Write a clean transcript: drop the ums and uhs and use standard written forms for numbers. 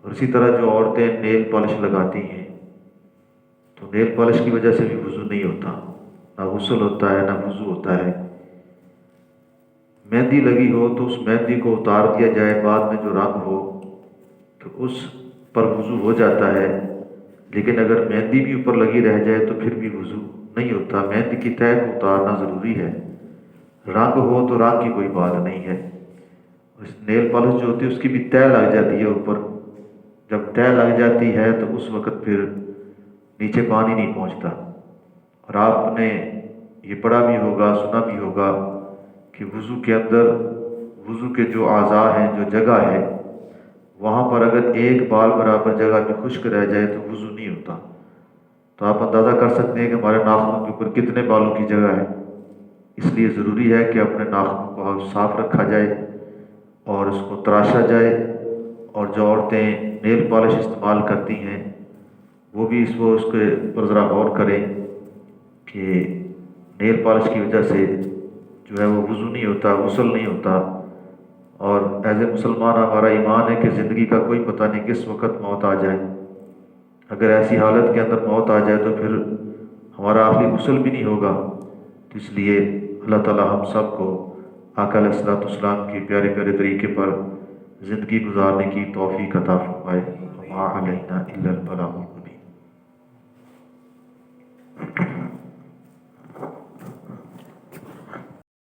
اور اسی طرح جو عورتیں نیل پالش لگاتی ہیں تو نیل پالش کی وجہ سے بھی وضو نہیں ہوتا، نہ غسل ہوتا ہے نہ وضو ہوتا ہے۔ مہندی لگی ہو تو اس مہندی کو اتار دیا جائے، بعد میں جو رنگ ہو تو اس پر وضو ہو جاتا ہے، لیکن اگر مہندی بھی اوپر لگی رہ جائے تو پھر بھی وضو نہیں ہوتا۔ مہندی کی تہ کو اتارنا ضروری ہے، رنگ ہو تو رنگ کی کوئی بات نہیں ہے۔ اس نیل پالش جو ہوتی ہے اس کی بھی تہ لگ جاتی ہے اوپر، جب تہ لگ جاتی ہے تو اس وقت پھر نیچے پانی نہیں پہنچتا۔ اور آپ نے یہ پڑھا بھی ہوگا، سنا بھی ہوگا کہ وضو کے اندر، وضو کے جو اعضاء ہیں، جو جگہ ہے، وہاں پر اگر ایک بال برابر جگہ بھی خشک رہ جائے تو وضو نہیں ہوتا۔ تو آپ اندازہ کر سکتے ہیں کہ ہمارے ناخنوں کے اوپر کتنے بالوں کی جگہ ہے۔ اس لیے ضروری ہے کہ اپنے ناخنوں کو صاف رکھا جائے اور اس کو تراشا جائے، اور جو عورتیں نیل پالش استعمال کرتی ہیں وہ بھی اس کے پر ذرا غور کریں کہ نیل پالش کی وجہ سے جو ہے وہ وضو نہیں ہوتا، غسل نہیں ہوتا۔ اور ایز اے مسلمان ہمارا ایمان ہے کہ زندگی کا کوئی پتہ نہیں کس وقت موت آ جائے، اگر ایسی حالت کے اندر موت آ جائے تو پھر ہمارا آخری غسل بھی نہیں ہوگا۔ تو اس لیے اللہ تعالی ہم سب کو آقا علیہ الصلوۃ والسلام کی پیارے پیارے طریقے پر زندگی گزارنے کی توفیق عطا فرمائے۔ وما علینا الا البلاغ المبین۔